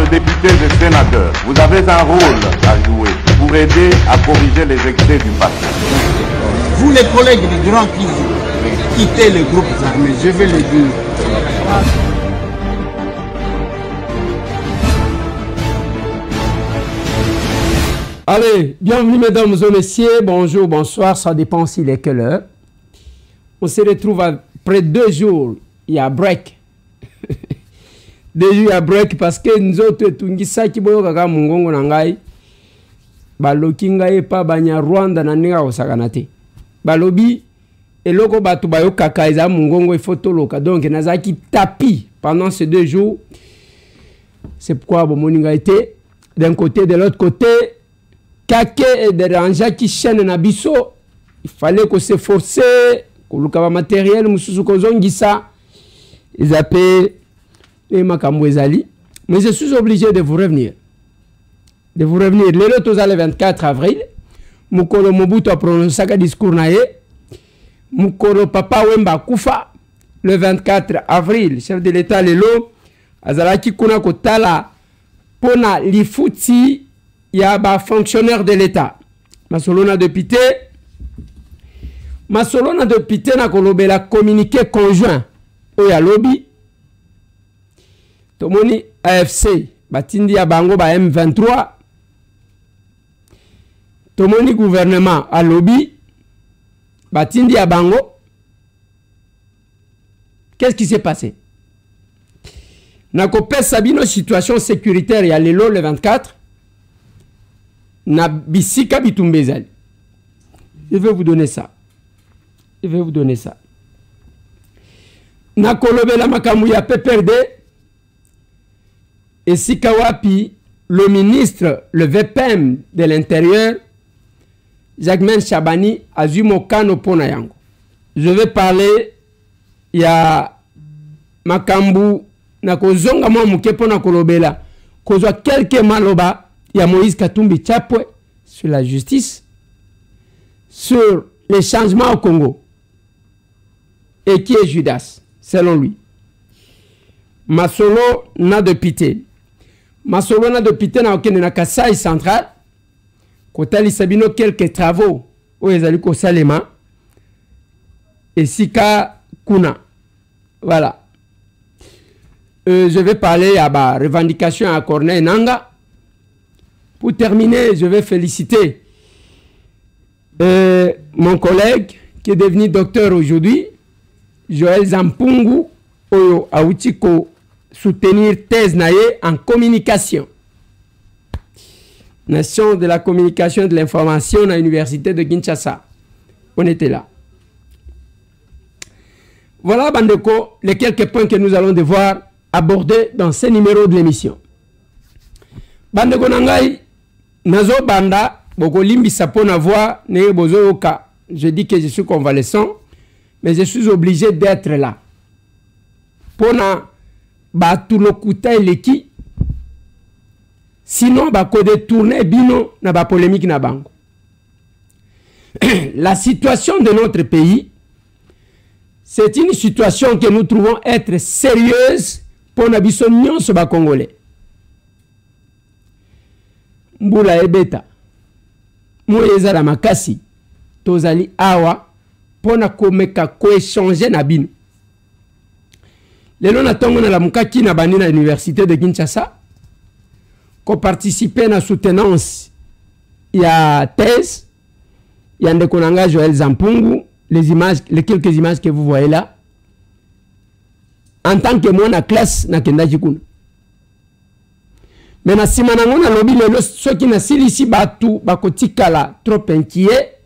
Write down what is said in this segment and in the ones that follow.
députés et sénateurs, vous avez un rôle à jouer pour aider à corriger les excès du passé. Vous les collègues du Grand qui quittez les groupes armés, je vais le dire. Allez, bienvenue mesdames et messieurs, bonjour, bonsoir, ça dépend s'il est quelle heure. On se retrouve après 2 jours, il y a break. 2 jours, il y a break parce que nous autres, tungisaki boyo kaka mungongo nangai, baloki ngai pa banya Rwanda na ninga osakanate. Balobi, eloko batu bayo kaka eza mungongo il faut toloka. Donc, nazaki tapi pendant ces 2 jours. C'est pourquoi bon moninga était d'un côté, de l'autre côté. Kake et dérangea qui chaîne nabiso, il fallait qu'on s'efforce, qu'on loue matériel, mususu kozongisa, ils appellent les makamwezali. Mais je suis obligé de vous revenir. De vous revenir. Le 24 avril, Mukolo Mobutu a prononcé un discours naïe. Mukolo Papa Wemba Kufa, le 24 avril, chef de l'État Lelo, Azalaki Kuna Kotala, Pona Lifuti, il y a un fonctionnaire de l'État. Masolona de Pité. Masolona de Pité n'a kolobela communiqué conjoint. Oya lobby. Tomoni AFC. Batindi ya bango ba M23. Tomoni gouvernement à lobby. Batindi ya bango. Qu'est-ce qui s'est passé? Nakopé Sabino situation sécuritaire ya lelo le 24. Na bisika bitumbezali. Je vais vous donner ça. Je vais vous donner ça. Na kolobela makamu ya PPRD. Et Sikawapi, le ministre, le VPM de l'Intérieur, Jacquemain Chabani, Azumo Kano Ponayango. Je vais parler, il y a makambu, na kozonga mwa mukepo na kolobela. Kozwa quelques maloba. Il y a Moïse Katumbi Chapwe sur la justice, sur les changements au Congo. Et qui est Judas, selon lui? Masolo n'a de pité. Masolo n'a de pité na okene na Kasai central. Kotali Sabino quelques travaux au Ezaliko Salema. Et Sika Kuna. Voilà. Je vais parler à la revendication à Corneille Nanga. Pour terminer, je vais féliciter mon collègue qui est devenu docteur aujourd'hui, Joël Zampungu, Oyo Aouchiko, soutenir thèse naïe en communication. Nation de la communication et de l'information à l'université de Kinshasa. On était là. Voilà, Bandeko, les quelques points que nous allons devoir aborder dans ce numéro de l'émission. Bandeko Nangai, Nazo Banda, Boko Limbi Sapona voix, ne bozo oka. Je dis que je suis convalescent, mais je suis obligé d'être là. Pona Batulokuta Eleki, sinon Bako détourner Bino na ba polémique na bango. La situation de notre pays, c'est une situation que nous trouvons être sérieuse pour Nabiso Nyonso ba Congolais. Mbula ebeta moyeza la makasi tozali awa pona komeka ko échanger na bino lelo na tongo na la mukaki na bani na université de Kinshasa ko participer na soutenance ya thèse ya ndeko nanga Joël Zampungu. Les images, les quelques images que vous voyez là, en tant que moi na classe na kendaji kuna. Mais na simana ngona lobi lelo ceux qui na sili ici batu bakotikala trop inquiet.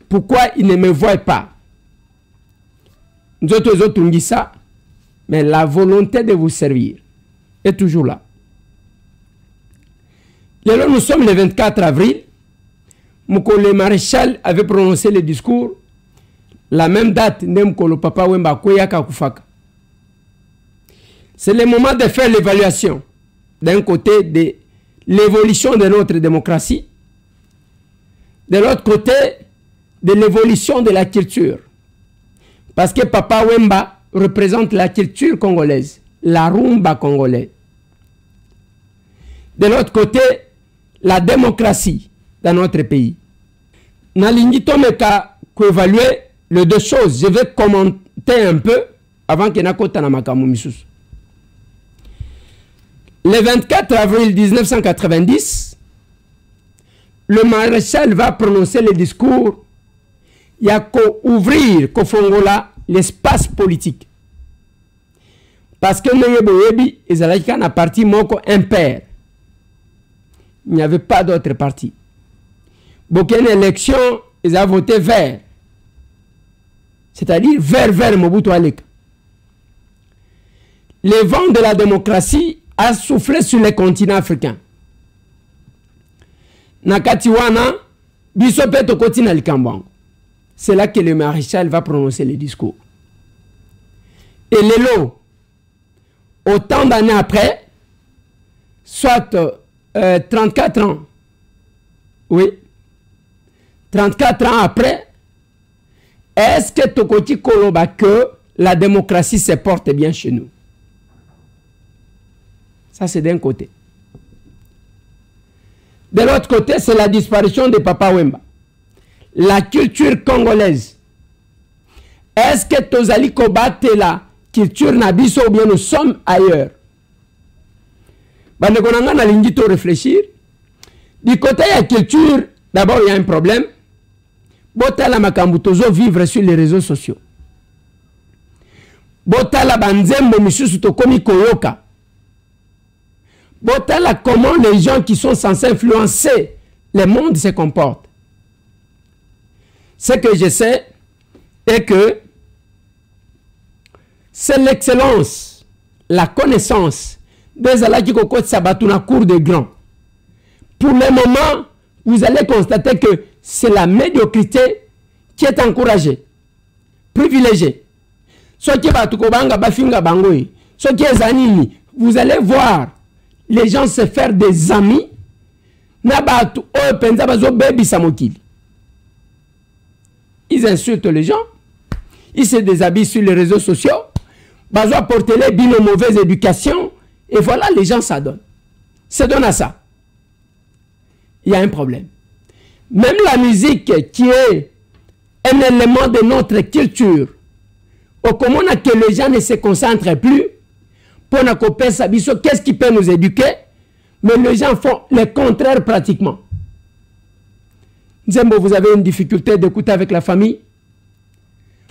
Pourquoi ils ne me voient pas? Nous autres tungisa, mais la volonté de vous servir est toujours là. Lelo nous sommes le 24 avril. Le maréchal avait prononcé le discours. La même date, Nemkolo Papa Wemba Koyaka Kufaka. C'est le moment de faire l'évaluation d'un côté de l'évolution de notre démocratie, de l'autre côté de l'évolution de la culture. Parce que Papa Wemba représente la culture congolaise, la rumba congolaise. de l'autre côté, la démocratie dans notre pays. Nalingi Tomeka pour évaluer les deux choses. Je vais commenter un peu avant que Nakota Namakamu Misusu. Le 24 avril 1990, le maréchal va prononcer le discours. Il y a qu'à ouvrir Kofongola l'espace politique. Parce que Neyeboyebi et Zalaïka n'a parti Moko impair. Il n'y avait pas d'autre parti. Beaucoup d'élections, ils ont voté vert. C'est-à-dire vert Mobutu Aleka. Le vent de la démocratie a soufflé sur les continents africains. Nakatiwana, Bisopeto Kotina Likambang. C'est là que le maréchal va prononcer le discours. Et Lelo, autant d'années après, soit 34 ans, oui, 34 ans après, est-ce que Tokoti Koloba que la démocratie se porte bien chez nous? Ça, c'est d'un côté. De l'autre côté, c'est la disparition de Papa Wemba. La culture congolaise. Est-ce que Tozali Kobate la culture Nabiso ou bien nous sommes ailleurs? Bandekonanga na lingito réfléchir. Du côté de la culture, d'abord il y a un problème. Botala makambutozo vivre sur les réseaux sociaux. Botala banzembo misusu tokomi koyoka. Botala comment les gens qui sont censés influencer le monde se comportent. Ce que je sais est que c'est l'excellence, la connaissance des Alaki Kokot Sabatuna cour des grands. Pour le moment, vous allez constater que c'est la médiocrité qui est encouragée, privilégiée. Ce qui est Batukobanga Bafinga Bangoy, ce qui est Zanini, vous allez voir les gens se faire des amis. Nabatu o penza bazo baby samokili. Ils insultent les gens. Ils se déshabillent sur les réseaux sociaux. Bazo apporter les bino mauvaise éducation. Et voilà, les gens s'adonnent. Se donnent à ça. Il y a un problème. Même la musique qui est un élément de notre culture, au comment que les gens ne se concentrent plus, pour nous copier sa biso, qu'est-ce qui peut nous éduquer? Mais les gens font le contraire pratiquement. Nzembo, vous avez une difficulté d'écouter avec la famille.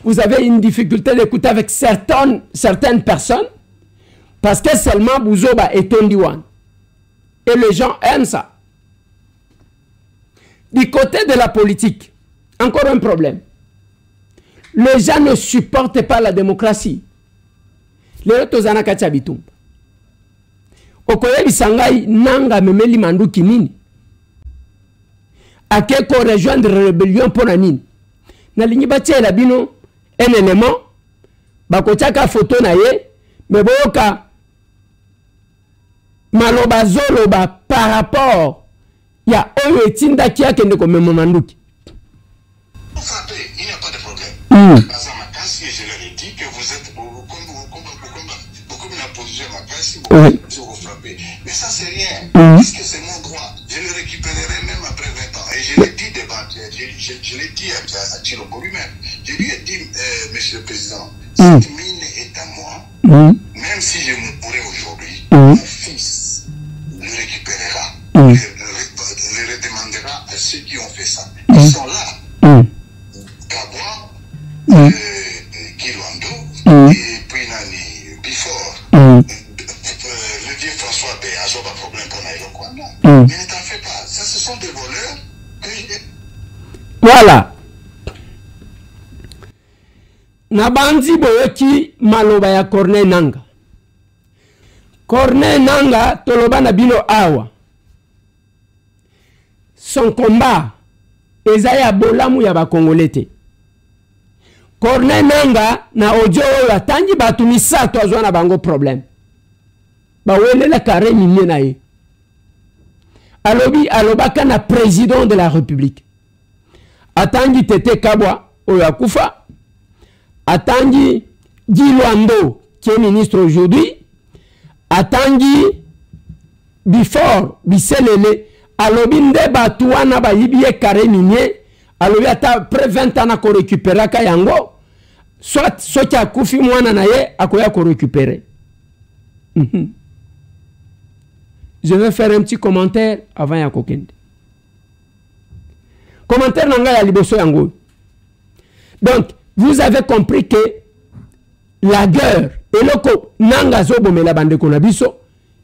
Vous avez une difficulté d'écouter avec certaines personnes. Parce que seulement Bouzoba est Tondiwan. Et les gens aiment ça. Du côté de la politique, encore un problème. Les gens ne supportent pas la démocratie. Les autres zana kachabitum. Okoye bisangai nanga memeli manduki nini. Akeko rejoindre rébellion pour la nini. Na lingi batie la bino un élément. Bakochaka photo na ye. Mais boka maloba zoloba par rapport ya oyo etinda kia kende ko memo manduki. Il n'y a pas de problème. Je leur ai dit que vous êtes beaucoup de la position à ma place, vous frappez. Mais ça, c'est rien. Puisque c'est mon droit. Je le récupérerai même après 20 ans. Et je l'ai dit devant, je l'ai dit à Chilombo lui-même. Je lui ai dit, Monsieur le Président, cette mine est à moi. Même si je mourrais aujourd'hui, mon fils le récupérera. Le redemandera à ceux qui ont fait ça. Ils sont là. Kabwa, Kiloando, et puis Nani, Before, le vieux François B. a pas de problème pour Naïlo. Mais ne t'en fais pas, ça ce sont des voleurs. Voilà. Nabandi boyoki maloba ya Corneille Nanga. Corneille Nanga toloba na bino awa. Son combat ezaya bolamu ya ba Congolais. Corneille Nanga na audio oyo atangi batu misato azwa na bango problème. Ba wele la carré minye na ye. Alobi alobaka na président de la République. Atangi Tete Kabwa oyo akufa. Atangi Guy Luando qui est ministre aujourd'hui. Atangi before biselele alobi nde batu wana bayibi ye carré minier alobi ata après 20 ans ko récupérer ka yango soit soki akufi mwana na ye akoya ko récupérer. Je vais faire un petit commentaire avant ya kokende. Commentaire nanga ya liboso yango. Donc, vous avez compris que la guerre et le ko nanga zo bomela bande ko na biso,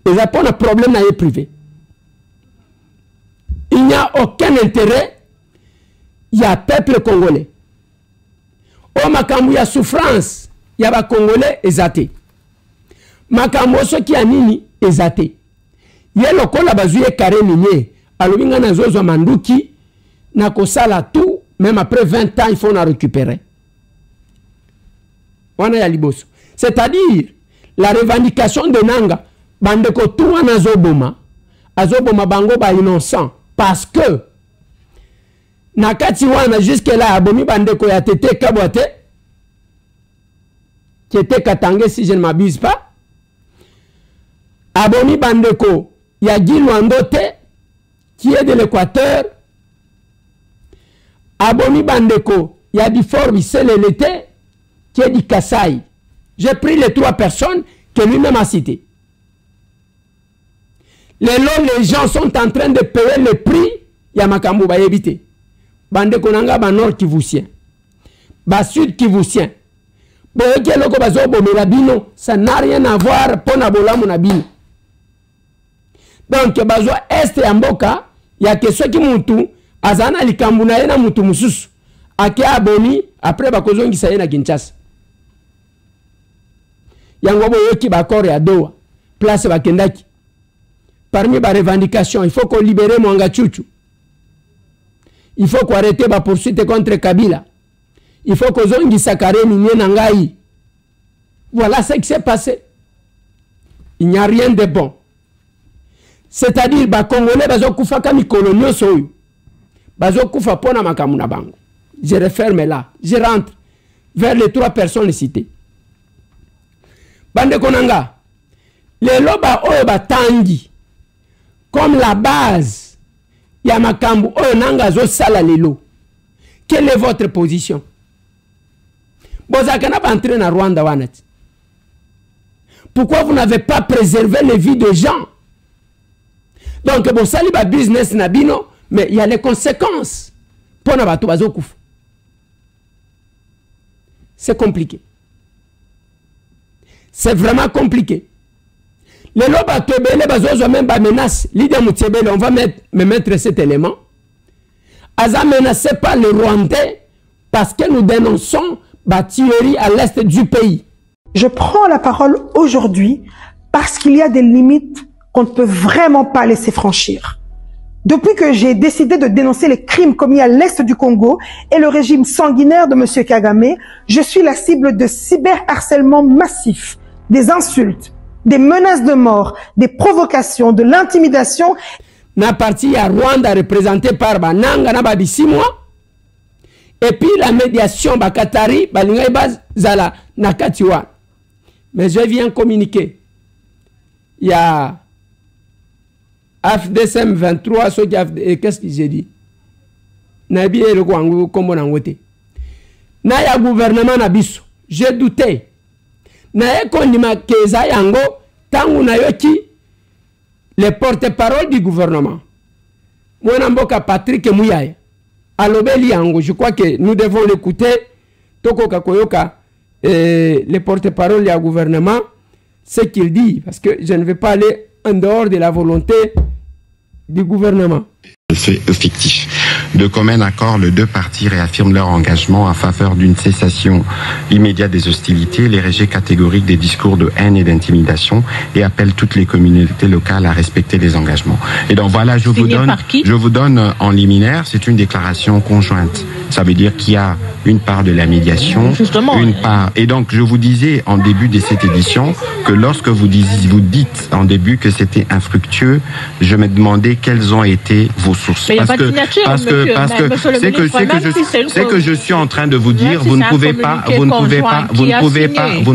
ils ont pas un problème na ye privé. Il n'y a aucun intérêt. Il y a peuple congolais. Au makambu ya souffrance, il y a ba congolais ezate. Makambu so ki anini ezate. Ye lokola bazuye carré minier, alobinga na zozo manduki na kosala tout, même après 20 ans il faut na récupérer. Wana ya liboso. C'est-à-dire la revendication de nanga bande ko tout wana zoboma, azoboma bango ba innocent parce que nakati wana jusque là abomi bande ko ya tete kabote qui était Katangé si je ne m'abuse pas. Abomi bande ko ya Gilwandote qui est de l'Équateur. Abomi Bandeko, il y a du Fort Bisselelete qui est du Kassai. J'ai pris les 3 personnes que lui-même a citées. Les gens sont en train de payer le prix. Il y a Makambo Bayebite. Bandeko Nanga Banor Kivousien. Basud Kivousien. Boyekeloko Bazo Bomelabino. Ça n'a rien à voir pour Nabola Monabino. Donc, bazo est et mboka, il y a que ceux qui moutou, azana likambuna na moutou mususu. Ake aboni, après bakozongi saye na Kinshasa. Yango boyoki bakor ya doa, place bakendaki. Parmi les revendications, il faut qu'on libère Mwanga Chuchu. Il faut qu'on arrête la poursuite contre Kabila. Il faut qu'on zongi sakare minye nangai. Voilà ce qui s'est passé. Il n'y a rien de bon. C'est-à-dire, les Congolais, ils ont koufa comme coloniaux. Ils ont koufa pona makamuna bango. Je referme là. Je rentre vers les 3 personnes citées. Bande Konanga, les loba oba tangi, comme la base, yamakambu nanga zo sala lelo. Quelle est votre position? Bozakana pas entrer dans Rwanda wanet. Pourquoi vous n'avez pas préservé les vies des gens? Donc, bon, ça, c'est business nabino, mais il y a les conséquences. Pour c'est compliqué. C'est vraiment compliqué. Les lobes tebele bazozo même ba menace. L'idée mutebele, on va me mettre cet élément. Aza menacé par les Rwandais parce que nous dénonçons la tuerie à l'est du pays. Je prends la parole aujourd'hui parce qu'il y a des limites qu'on ne peut vraiment pas laisser franchir. Depuis que j'ai décidé de dénoncer les crimes commis à l'est du Congo et le régime sanguinaire de M. Kagame, je suis la cible de cyberharcèlement massif, des insultes, des menaces de mort, des provocations, de l'intimidation. Na partie à Rwanda représentée par Bananga na Babisimwa. Et puis la médiation Bakatari, Balinga Baz Zala Nakatiwa. Mais je viens communiquer. Il y a FDSM 23, qu'est-ce que j'ai dit? Nabi et le Kwangu, comme on a voté. Naya gouvernement Nabiso, j'ai douté. Naya kondima Keza Yango, tangu nayoki, les porte-parole du gouvernement. Moi, Namboka Patrick Mouyaya. Alobeli Yango, je crois que nous devons l'écouter. Toko Kakoyoka, les porte-parole du gouvernement, ce qu'il dit, parce que je ne vais pas aller en dehors de la volonté du gouvernement. C'est fictif. De commun accord, les 2 parties réaffirment leur engagement en faveur d'une cessation immédiate des hostilités, les rejets catégoriques des discours de haine et d'intimidation et appellent toutes les communautés locales à respecter les engagements. Et donc voilà, je vous donne en liminaire, c'est une déclaration conjointe. Ça veut dire qu'il y a une part de la médiation, une part. Et donc je vous disais en début de cette édition que lorsque vous dites en début que c'était infructueux, je me demandais quelles ont été vos sources. Parce que je suis en train de vous dire, vous ne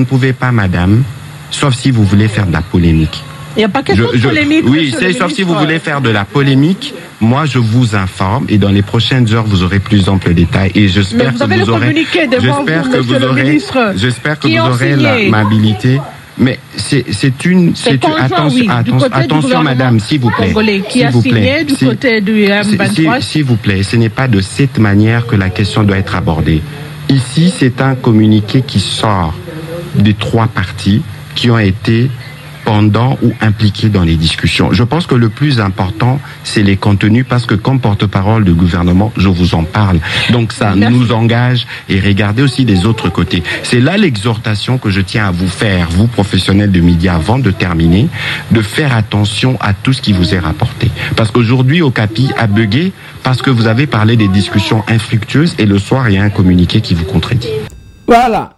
pouvez pas, madame, sauf si vous voulez faire de la polémique. Il n'y a pas quelque chose de polémique. Oui, c'est sauf si vous voulez faire de la polémique. Moi, je vous informe et dans les prochaines heures, vous aurez plus d'ample détails. Et j'espère que vous aurez, j'espère que vous aurez l'amabilité. Mais attention, madame, s'il vous plaît. Qui a signé du côté du M23. S'il vous plaît, ce n'est pas de cette manière que la question doit être abordée. Ici, c'est un communiqué qui sort des 3 parties qui ont été pendant ou impliqués dans les discussions. Je pense que le plus important, c'est les contenus, parce que comme porte-parole du gouvernement, je vous en parle. Donc ça nous engage, et regardez aussi des autres côtés. C'est là l'exhortation que je tiens à vous faire, vous professionnels de médias, avant de terminer, de faire attention à tout ce qui vous est rapporté. Parce qu'aujourd'hui, Okapi a bugué parce que vous avez parlé des discussions infructueuses et le soir, il y a un communiqué qui vous contredit. Voilà.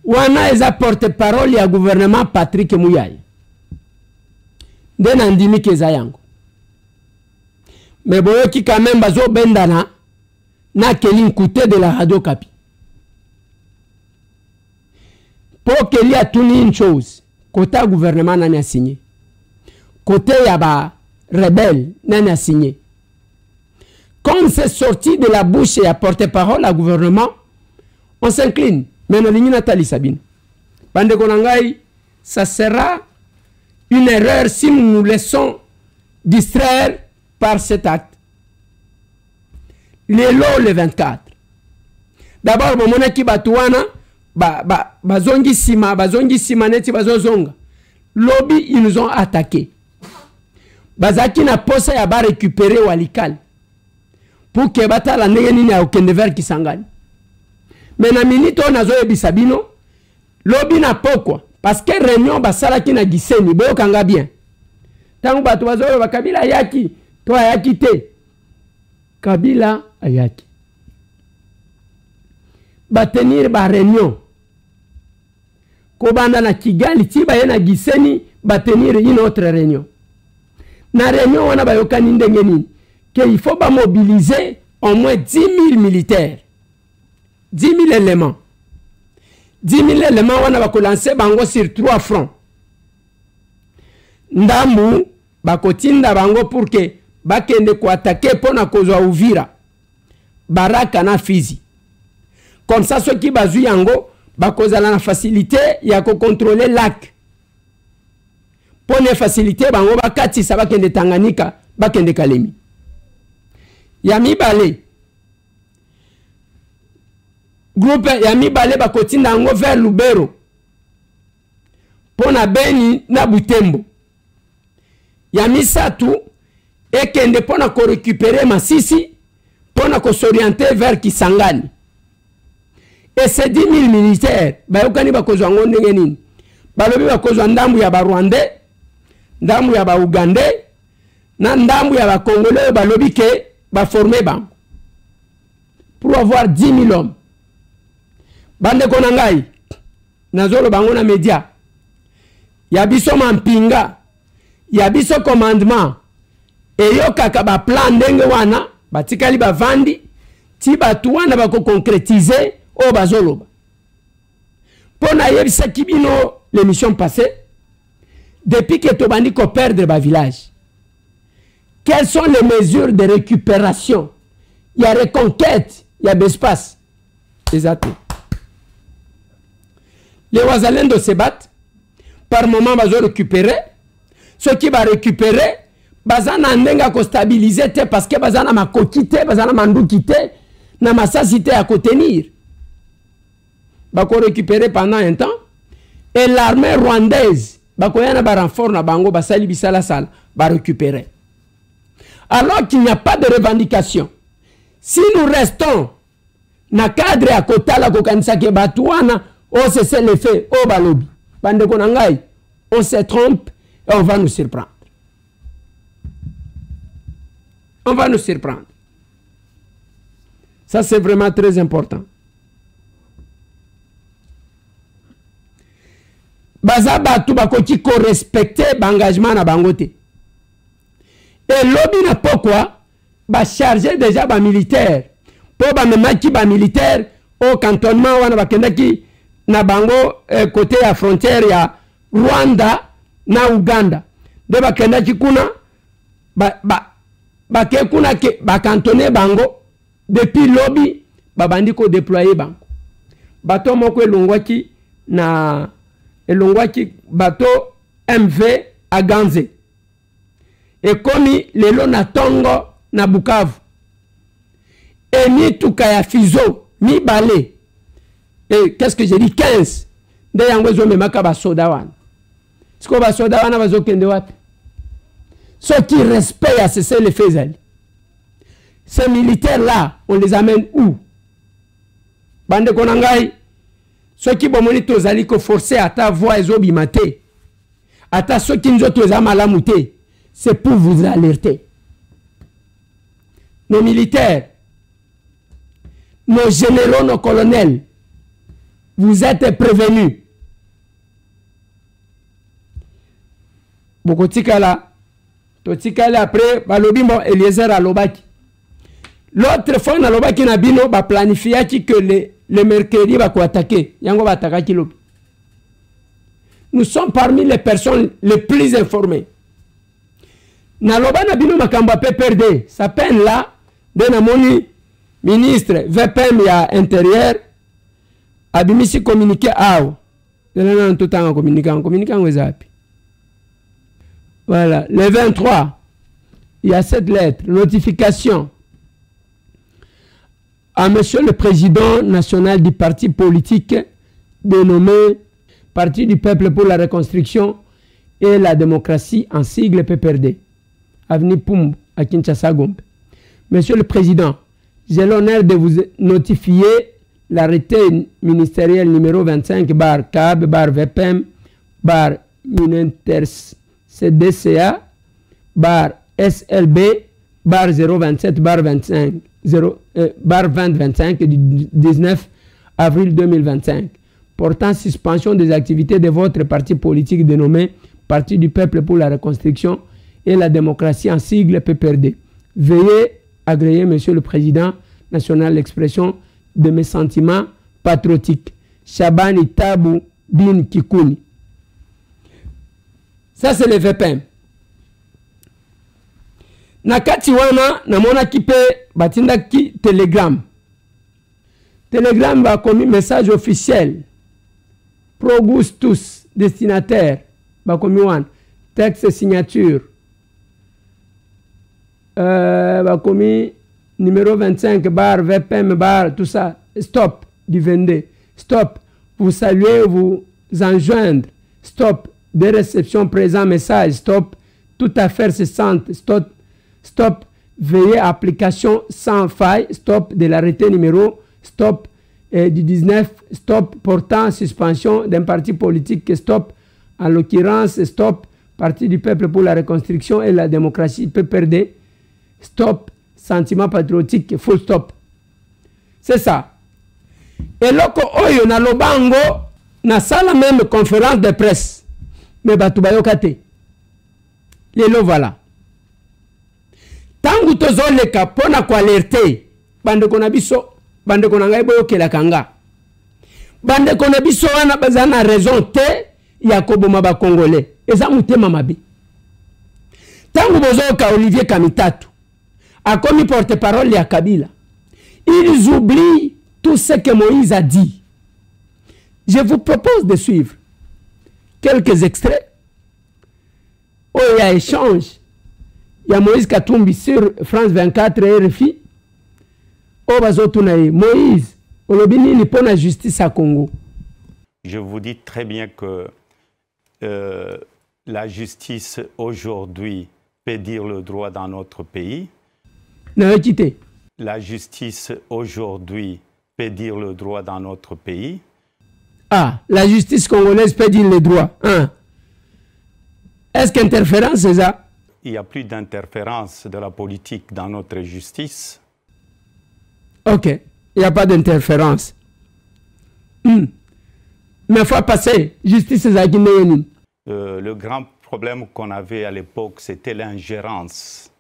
Wana eza porte-parole ya gouvernement Patrick Muyaya. Ndena ndimi keza yango. Mais boyoki quand même bazo bendana na Keli Nkouté de la Radio Okapi. Pour Keli a tuni une chose. Côté gouvernement nani a signé. Côté yaba rebelle nani a signé. Comme c'est sorti de la bouche et à porte-parole à gouvernement, on s'incline. Mais Nathalie Sabine, ça sera une erreur si nous nous laissons distraire par cet acte. Le 24. D'abord, mon équipe Batouana, bazongi sima neti bazozonga. Lobby, ils nous ont attaqués. Bazaki na posa ya ba récupérer Walikal. Pour que bata la neni na Okendever Kisangani. Mais na minute on a zoé bisabino, lobby na pokwa, parce que réunion basala ki na giseni, boyo kanga bien. Tangu batu wazoe wa Kabila ayaki, to ayaki te. Kabila ayaki. Batenir ba réunion. Kobanda na Kigali, tiba ye na giseni, batenir une autre réunion. Na réunion wana bayokani ndenge nini, que il faut ba mobiliser au moins 10 000 militaires. 10 000 éléments. 10 000 éléments, on va lancer bango sur 3 fronts. Ndambu, bakotinda bango pour que bakende ko attaquer pour na kozwa Uvira. Baraka na Fizi. Comme ça, ceux qui bazu yango, bakozala na facilité, ya ko contrôler lac. Pour ne faciliter, bango bakati sa bakende Tanganyika, bakende Kalemi. Yami Balé. Groupe Yami Balé bakotinda yango vers Lubero. Pona Beni na Butembo. Yami Satu ekende pona ko récupérer Masisi pona ko s'orienter vers Kisangani. Et ces 10 000 militaires bayokani bakozwa ngo ndenge nini? Balobi bakozwa ndambu ya ba Rwandais, ndambu ya ba Ugandais, na ndambu ya ba Congolais balobi ke ba former bango. Pour avoir 10 000 hommes. Bande konangai nazolo bango na media yabiso mampinga yabiso commandement eyo kaka ba plan ndenge wana batikali bavandi ti batu wana bako concrétiser o bazoloba pona yebisa kibino l'émission passée depuis que tobandi ko perdre ba village. Quelles sont les mesures de récupération? Il y a reconquête, il y a l'espace. Exactement. Les Wazalendo se battent. Par moment, ils vont récupérer. Ceux qui vont récupérer, bazana ndenga ko stabiliser parce que bazana ma kokite, bazana mandu kite, na masasité à contenir. Bako récupérer pendant un temps. Et l'armée rwandaise, bako yana ba renfort na bango, basali bisala sala, ba récupérer. Alors qu'il n'y a pas de revendication. Si nous restons na cadre à kotala kokanisa ke batuana, oh c'est le fait, oh balobi. Bande konangai, on se trompe et on va nous surprendre. On va nous surprendre. Ça c'est vraiment très important. Baza batu bakoti ko respecter l'engagement na bangote. Et lobby na pourquoi ba charger déjà ba militaire pour ba memaki ba militaire au cantonnement wana bakendaki na bango côté à frontière ya Rwanda na Uganda de bakendaki kuna bake kuna ke bakantone bango depuis lobby babandi ko déployer bango bato moko elongwaki na bato MV Aganze ekomi lelo na Tongo na Bukavu mituka ya Fizo mibale qu'est-ce que j'ai dit 15 nde yango ezomemaka basoda wana siko basoda wana bazokende wapi ceux qui respectent à cesser les faits. Ces militaires-là, on les amène où? Bande Konangai, ceux qui bomoni tozali ko forcer à ta voix ezobimate. À ta ceux qui nous ont malamuté, c'est pour vous alerter. Nos militaires, nos généraux, nos colonels, vous êtes prévenus. Bokotikala. Totikale après balobimo Eliezer alobaki. L'autre fois na lobaki na bino ba planifiaki que le mercredi va ko attaquer. Yango ba attaquer lobi. Nous sommes parmi les personnes les plus informées. Na loba na bino makamba PPRD, sa peine là de na moni ministre VPM ya intérieur abimisi communiquer aw. Dena na tout temps communiquant wezapi. Voilà, le 23, il y a cette lettre, notification à Monsieur le Président national du parti politique dénommé Parti du Peuple pour la Reconstruction et la Démocratie en sigle PPRD, Avenue Pumb à Kinshasa Gombe. Monsieur le Président, j'ai l'honneur de vous notifier l'arrêté ministériel numéro 25 bar CAB bar VPM bar Mininters CDCA bar SLB bar 027 bar 25 bar 2025 du 19 avril 2025 portant suspension des activités de votre parti politique dénommé Parti du Peuple pour la Reconstruction et la Démocratie en sigle PPRD. Veuillez agréer, Monsieur le Président national, l'expression de mes sentiments patriotiques. Shabani Tabu Bin Kikuni. Ça, c'est le VPM. Nakati wana, namona kipe batinda ki Telegram. Telegram va commis message officiel. Pro-Gustus, destinataire. Va commis wan. Texte signature. Va commis numéro 25 bar, VPM bar, tout ça. Stop du 22. Stop. Vous saluez, vous enjoindre. Stop. Des réceptions présent message, stop, toute affaire cessante, stop, stop, veillez application sans faille, stop de l'arrêté numéro, stop du 19, stop portant suspension d'un parti politique, stop, en l'occurrence, stop, Parti du Peuple pour la Reconstruction et la Démocratie, PPRD, stop, sentiment patriotique, full stop. C'est ça. Et loko oyo na lobango, na sala même conférence de presse. Mais batubayoka te. Lelo voilà. Tangu tozoleka pona ko alerter bande kona biso bande kona ngai boyokela kanga. Bande kona biso wana bazana raison te ya koboma ba congolais. Eza mutema mabe. Tangu bozoka Olivier Kamitatu a commis porte-parole ya Kabila. Ils oublient tout ce que Moïse a dit. Je vous propose de suivre quelques extraits où il y a échange. Il y a Moïse Katumbi sur France 24 et RFI. Moïse, olobini pour la justice à Congo. Je vous dis très bien que la justice aujourd'hui peut dire le droit dans notre pays. La justice aujourd'hui peut dire le droit dans notre pays. Ah, la justice congolaise peut dire le droit. Hein? Est-ce qu'interférence c'est ça? Il n'y a plus d'interférence de la politique dans notre justice. Ok, il n'y a pas d'interférence. Mais il faut passer. Justice c'est ça qui n'est le grand problème qu'on avait à l'époque, c'était l'ingérence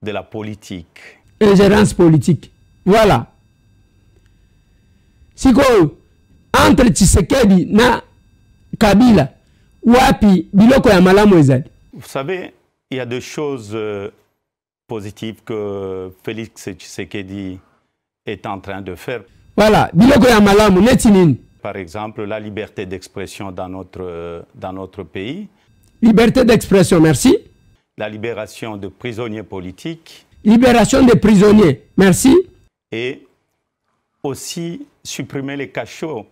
de la politique. Ingérence politique. Voilà. Si entre Tshisekedi na Kabila, Wapi, biloko ya malamu ezali. Vous savez, il y a des choses positives que Félix Tshisekedi est en train de faire. Voilà, biloko ya malamu, neti nini? Par exemple, la liberté d'expression dans notre pays. Liberté d'expression, merci. La libération de prisonniers politiques. Libération des prisonniers, merci. Et aussi supprimer les cachots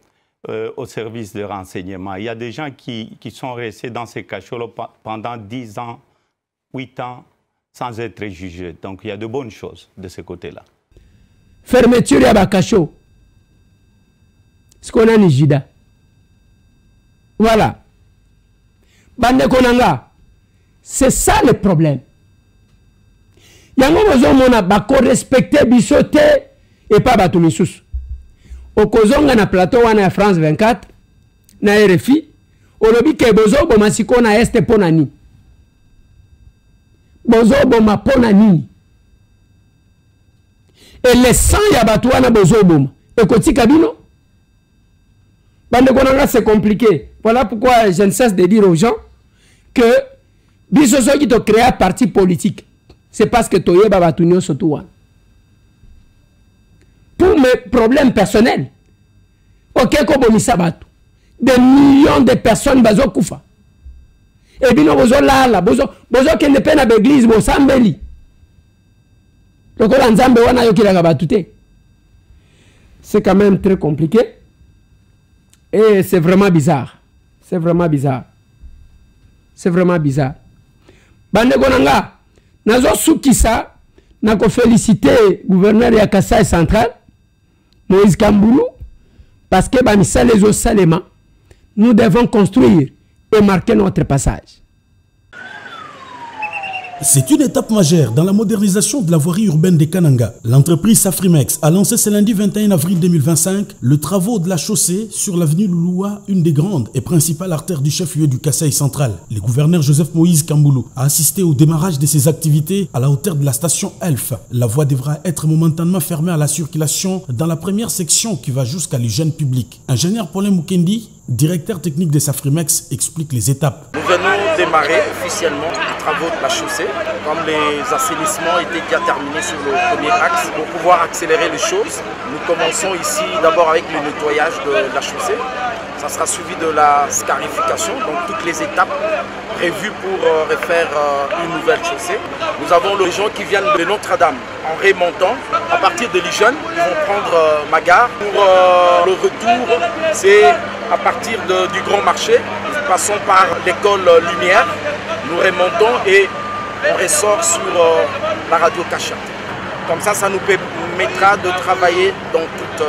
au service de renseignement. Il y a des gens qui sont restés dans ces cachots pendant 10 ans, 8 ans, sans être jugés. Donc il y a de bonnes choses de ce côté-là. Fermeture à Bakacho. Ce qu'on a Nijida. Voilà. Bande Konanga. C'est ça le problème. Yango bozo mona bako respecter bisote et pas batumisusu. Okozonga na plateau wana ya France 24 na RFI. Olobi ke bozo boma siko na este ponani. Bozo boma ponani. Et les 100 yabatouana bozo boma. Et koti kabino. Bande Konanga, c'est compliqué. Voilà pourquoi je ne cesse de dire aux gens que bisoso qui te crée un parti politique. C'est parce que tu es babatunio sotuan. Pour mes problèmes personnels, ok, comme Misabatu, des millions de personnes bazo koufa. Et bien, bozo lala, bozo qui ne peine à l'église, bozo sambeli. Donc, on a un wana yoki la gabatute. C'est quand même très compliqué. Et c'est vraiment bizarre. C'est vraiment bizarre. C'est vraiment bizarre. Bande Konanga, nazo soukisa, nako féliciter gouverneur ya Kasai central, Moïse Kamboulou, parce que banissa les autres saléments, nous devons construire et marquer notre passage. C'est une étape majeure dans la modernisation de la voirie urbaine de Kananga. L'entreprise Safrimex a lancé ce lundi 21 avril 2025 le travaux de la chaussée sur l'avenue Louloua, une des grandes et principales artères du chef-lieu du Kasaï central. Le gouverneur Joseph Moïse Kamboulou a assisté au démarrage de ces activités à la hauteur de la station Elf. La voie devra être momentanément fermée à la circulation dans la première section qui va jusqu'à l'hygiène publique. Ingénieur Paulin Mukendi, directeur technique de Safrimex, explique les étapes. Nous venons démarrer officiellement les travaux de la chaussée, comme les assainissements étaient déjà terminés sur le premier axe. Pour pouvoir accélérer les choses, nous commençons ici d'abord avec le nettoyage de la chaussée. Ça sera suivi de la scarification, donc toutes les étapes prévues pour refaire une nouvelle chaussée. Nous avons les gens qui viennent de Notre-Dame en remontant. À partir de l'hygiène, ils vont prendre ma gare. Pour le retour, c'est à partir du Grand Marché. Nous passons par l'école Lumière, nous remontons et on ressort sur la radio Cachat. Comme ça nous permettra de travailler dans toute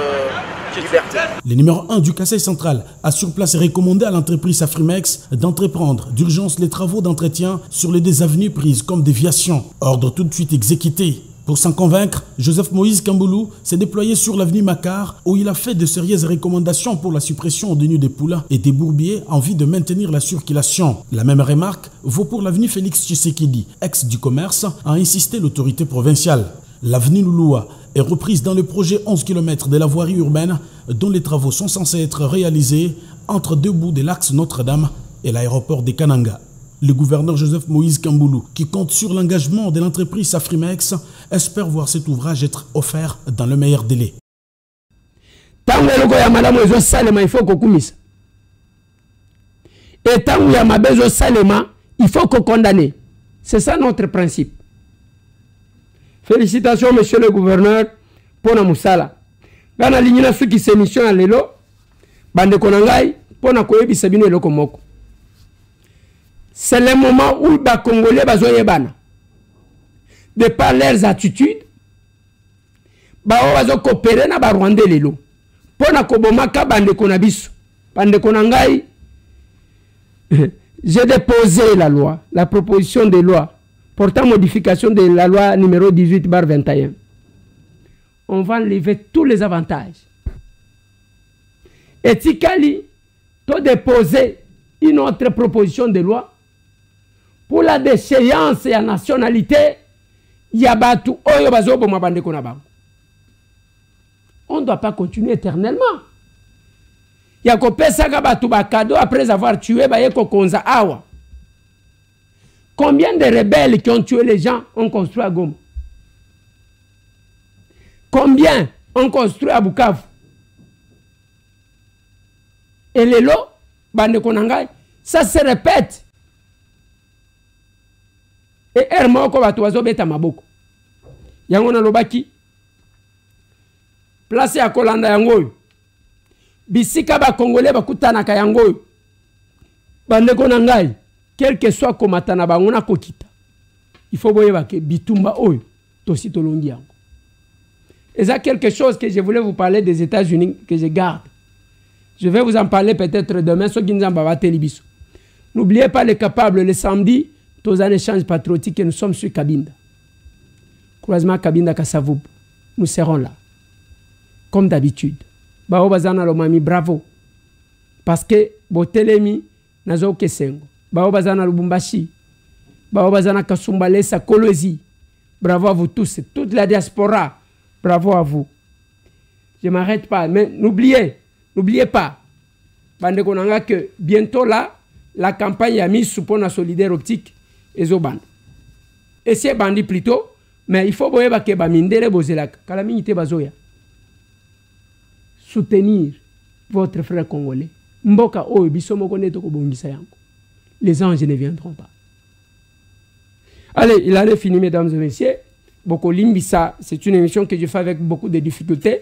liberté. Le numéro 1 du Kasaï central a sur place recommandé à l'entreprise Safrimex d'entreprendre d'urgence les travaux d'entretien sur les deux avenues prises comme déviation. Ordre tout de suite exécuté. Pour s'en convaincre, Joseph Moïse Kamboulou s'est déployé sur l'avenue Makar où il a fait de sérieuses recommandations pour la suppression des nus des poulains et des bourbiers en vue de maintenir la circulation. La même remarque vaut pour l'avenue Félix Tshisekedi, ex du commerce, a insisté l'autorité provinciale. L'avenue Louloua est reprise dans le projet 11 km de la voirie urbaine dont les travaux sont censés être réalisés entre deux bouts de l'axe Notre-Dame et l'aéroport de Kananga. Le gouverneur Joseph Moïse Kamboulou, qui compte sur l'engagement de l'entreprise Safrimex, espère voir cet ouvrage être offert dans le meilleur délai. Et tant qu'il y a besoin Salema, il faut qu'on condamne. C'est ça notre principe. Félicitations, monsieur le gouverneur, pour la Moussala. Dans la ligne de ceux qui s'émissionnent à l'élo, Bande Konangai, pour la Koyebi Sabine et Lokomoko. C'est le moment où les Congolais bazoyebana. De par leurs attitudes, bazo coopérer na ba Rwandais lelo. Pour na kobomaka Bande Konabiso. Bande Konangai, j'ai déposé la loi, la proposition de loi portant modification de la loi numéro 18/21. On va enlever tous les avantages. Et Tikali, tu as déposé une autre proposition de loi pour la déchéance et la nationalité. On ne doit pas continuer éternellement. ya kopesaka bato ba cadeau après avoir tué ba yeko konza awa. Combien de rebelles qui ont tué les gens ont construit à Goma? Combien ont construit à Bukavu? Et les lots, bande konangai, ça se répète. Et Hermoko batuazo beta maboko. Yango na lobaki. Place ya kolanda yango. Bisika ba Congolais bakutana ka yango. Bande konangai, quel que soit komatana bangona kokita. Il faut boyeba ke bitumba oyo tosi tolongi yango. Et ça quelque chose que je voulais vous parler des États-Unis que je garde. Je vais vous en parler peut-être demain. N'oubliez pas les capables, le samedi, tous un échange patriotique et nous sommes sur Kabinda. Croisement Kabinda Kassavoub. Nous serons là. Comme d'habitude. Bao bazana lo mami bravo. Parce que botelemi nazo kesengo. Bao bazana Lubumbashi. Bao bazana Kasumbalesa Kolozi. Bravo à vous tous, toute la diaspora. Bravo à vous. Je ne m'arrête pas. Mais n'oubliez pas, bande konanga, que bientôt là, la campagne a mis sous pont solidaire optique et Zoban. Et c'est bandit plutôt, mais il faut que bamindere bozelaka. Kalamite bazoya. Soutenir votre frère congolais. Mboka o bisomo koneto ko bongisa yango. Les anges ne viendront pas. Allez, il en est fini, mesdames et messieurs. Boko Limbisa, c'est une émission que je fais avec beaucoup de difficultés.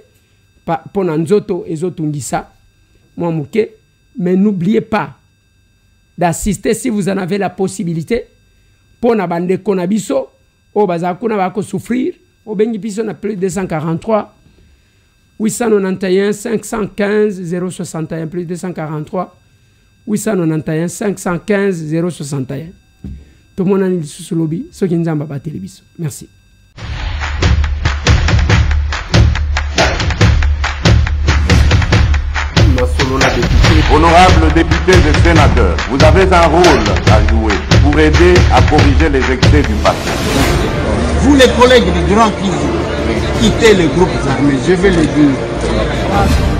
Pour Nanzoto et Zotungisa. Moi, Mouké. Mais n'oubliez pas d'assister si vous en avez la possibilité. Pour Nabande Konabiso, au Bazakuna Bako souffrir. Au Bengipiso, on a plus de 243. 891 515 061. Plus de 243. 891 515 061. Tout le monde a dit sous le lobby. Ceux qui nous ont battu les bisous. Merci. Honorables députés et sénateurs, vous avez un rôle à jouer pour aider à corriger les excès du passé. Vous les collègues du Grand Kivu, quittez les groupes armés, je vais le dire.